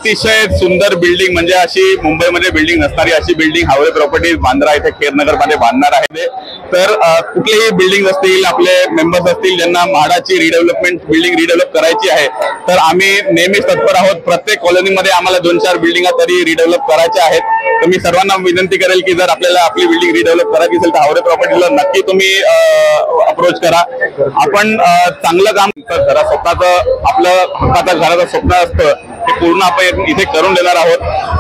अतिशय सुंदर बिल्डिंग, म्हणजे अशी मुंबईमध्ये बिल्डिंग नसणारी अशी बिल्डिंग हावरे प्रॉपर्टीज बांद्रा इथे खेरनगर मध्ये बांधणार आहे। तर कुठलीही बिल्डिंग असतील, आपले मेंबर्स असतील ज्यांना म्हाडाची रिडेव्हलपमेंट बिल्डिंग रिडेव्हलप करायची आहे, तर आम्ही नेहमीच तत्पर आहोत। प्रत्येक कॉलनीमध्ये आम्हाला 2-4 बिल्डिंगा तरी रिडेव्हलप करायच्या आहेत। तर मी सर्वांना विनंती करेल की जर आपल्याला आपली बिल्डिंग रिडेव्हलप करायची असेल तर हावरे प्रॉपर्टीला नक्की तुम्ही अप्रोच करा। आपण चांगलं काम करा, स्वतःचं आपलं हक्काचं घराचं स्वप्न असतं ते पूर्ण आपण इथे करून देणार आहोत।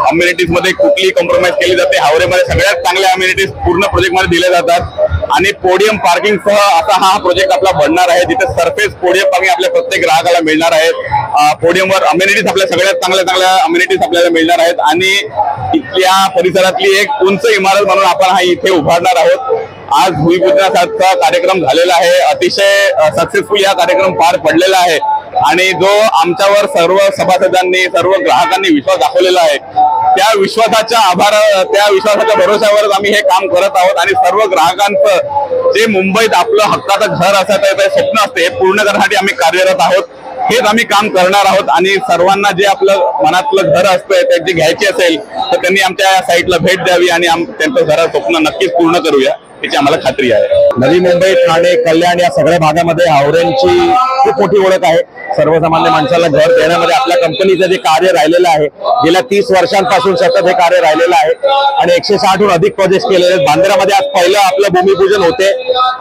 अम्युनिटीज मध्ये कुठलीही कॉम्प्रोमाइज केली जाते, हावरेमध्ये सगळ्यात चांगल्या अम्युनिटीज पूर्ण प्रोजेक्ट मध्ये दिले जातात आणि पोडियम पार्किंग सह असा हा प्रोजेक्ट आपला बनणार आहे, जिथे सरफेस पोडियम पार्किंग आपल्या प्रत्येक ग्राहकाला मिळणार आहे। पोडियमवर अम्युनिटीज आपल्या सगळ्यात चांगल्या अम्युनिटीज आपल्याला मिळणार आहेत आणि इथल्या परिसरातली एक उंच इमारत म्हणून आपण हा इथे उभारणार आहोत। आज भूमिपूजनाचा कार्यक्रम झालेला आहे, अतिशय सक्सेसफुल हा कार्यक्रम पार पडलेला आहे आणि जो आमच्यावर सर्व सभासदांनी सर्व ग्राहकांनी विश्वास दाखवलेला आहे, त्या विश्वासाच्या त्या विश्वासाच्या भरोश्यावर आम्ही हे काम करत आहोत आणि सर्व ग्राहकांचं जे मुंबईत आपलं हक्काचं घर असायचं ते स्वप्न असते हे पूर्ण करण्यासाठी आम्ही कार्यरत आहोत। हेच आम्ही काम करणार आहोत आणि सर्वांना जे आपलं मनातलं घर असतं त्याची घ्यायची असेल तर त्यांनी आमच्या साईटला भेट द्यावी आणि त्यांचं घराचं स्वप्न नक्कीच पूर्ण करूया याची आम्हाला खात्री आहे। नवी मुंबई, ठाणे, कल्याण या सगळ्या भागामध्ये हावरेंची खूप मोठी ओळख आहे। सर्वसामान्य माणसाला घर देण्यामध्ये आपल्या कंपनीचं जे कार्य राहिलेलं आहे गेल्या 30 वर्षांपासून सतत हे कार्य राहिलेलं आहे आणि 160हून अधिक प्रोजेक्ट केलेले आहेत। बांद्रामध्ये आज पहिलं आपलं भूमिपूजन होते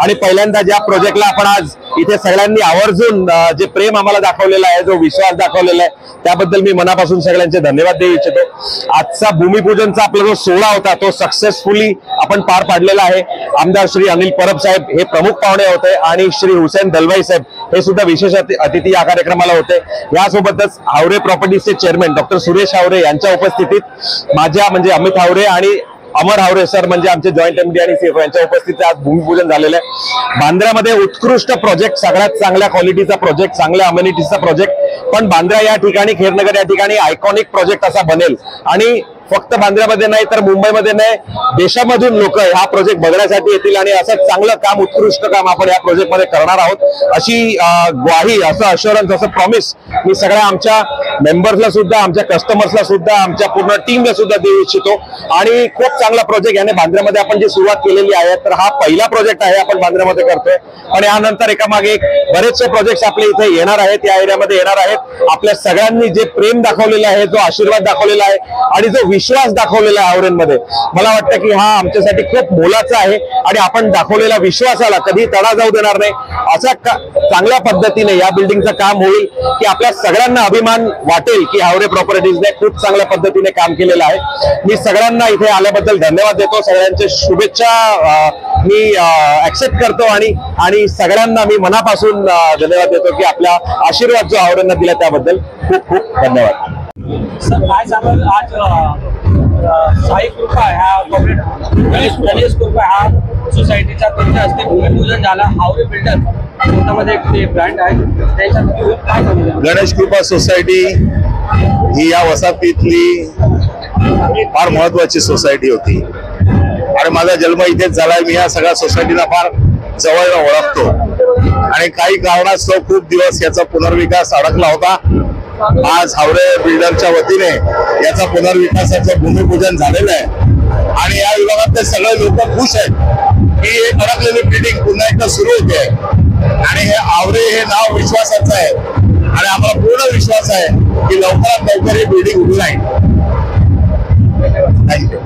आणि पहिल्यांदा ज्या प्रोजेक्टला आपण आज इथे सगळ्यांनी आवर्जून जे प्रेम आम्हाला दाखवलेला आहे, जो विश्वास दाखवलेला आहे, त्याबद्दल मी मनापासून सगळ्यांचे धन्यवाद देऊ इच्छितो। आजचा भूमिपूजनचा आपला जो सोहळा होता तो सक्सेसफुली आपण पार पाडलेला आहे। आमदार श्री अनिल परब साहेब हे प्रमुख पाहुणे होते आणि श्री हुसेन दलवाई साहेब हे सुद्धा विशेष अतिथी या कार्यक्रमाला होते। यासोबतच हावरे प्रॉपर्टीजचे चेअरमॅन डॉक्टर सुरेश हावरे यांच्या उपस्थितीत माझ्या म्हणजे अमित हावरे आणि अमर हावरे सर म्हणजे आमचे जॉईंट एमडी आणि सीएफओ यांच्या उपस्थितीत आज भूमिपूजन झालेलं आहे। बांद्रामध्ये उत्कृष्ट प्रोजेक्ट, सगळ्यात चांगल्या क्वालिटीचा प्रोजेक्ट, चांगल्या अम्युनिटीजचा प्रोजेक्ट, पण बांद्रा या ठिकाणी, खेरनगर या ठिकाणी आयकॉनिक प्रोजेक्ट असा बनेल आणि फक्त बांद्रामध्ये नाही तर मुंबईमध्ये नाही, देशामधून लोक हा प्रोजेक्ट बघण्यासाठी येतील आणि असं चांगलं काम, उत्कृष्ट काम आपण या प्रोजेक्ट मध्ये करणार आहोत अशी ग्वाही, असं अश्युरन्स, असं प्रॉमिस मी सगळ्या आमच्या मेंबर्सला सुद्धा, आमच्या कस्टमर्सला सुद्धा, आमच्या पूर्ण टीमला सुद्धा देऊ इच्छितो। आणि खूप चांगला प्रोजेक्ट याने बांद्रामध्ये आपण जी सुरुवात केलेली आहे, तर हा पहिला प्रोजेक्ट आहे आपण बांद्रामध्ये करतोय पण यानंतर एकामागे एक बरेचसे प्रोजेक्ट्स आपले इथे येणार आहेत, या एरियामध्ये येणार आहेत। आपल्या सगळ्यांनी जे प्रेम दाखवलेलं आहे, जो आशीर्वाद दाखवलेला आहे आणि जो विश्वास दाखवलेला आहे हावरेंमध्ये, मला वाटतं की हा आमच्यासाठी खूप मोलाचा आहे आणि आपण दाखवलेल्या विश्वासाला कधी तडा जाऊ देणार नाही। अशा चांगल्या पद्धतीने या बिल्डिंगचं काम होईल की आपल्या सगळ्यांना अभिमान वाटेल की हावरे प्रॉपर्टीजने खूप चांगल्या पद्धतीने काम केलेलं आहे। मी सगळ्यांना इथे आल्याबद्दल धन्यवाद देतो, सगळ्यांचे शुभेच्छा मी ऍक्सेप्ट करतो आणि सगळ्यांना मी मनापासून धन्यवाद देतो की आपला आशीर्वाद जो हावरेंना दिला त्याबद्दल खूप खूप धन्यवाद। सर काय सांगाल, आज साई कृपा ह्या गणेश कृपा ह्या सोसायटीचा त्यांच्या हस्ते भूमिपूजन झाला। हावरे बिल्डर स्वतःमध्ये एक ब्रँड आहे, त्याच्यात काय सांगाल? गणेश कृपा सोसायटी ही या वसाहतीतली फार महत्वाची सोसायटी होती आणि माझा जन्म इथेच झालाय। मी या सगळ्या सोसायटीला फार जवळ ओळखतो आणि काही कारणास्तव खूप दिवस याचा पुनर्विकास अडकला होता। आज हावरे बिल्डरच्या वतीने याचा पुनर्विकासाचं भूमिपूजन झालेलं आहे आणि या विभागातले सगळे लोक खुश आहेत की एक अडकलेली बिल्डिंग पुन्हा एकदा सुरू होते आणि हे हावरे हे नाव विश्वासाचं आहे आणि आम्हाला पूर्ण विश्वास आहे की लवकरात लवकर ही बिल्डिंग उभी राहील। थँक्यू।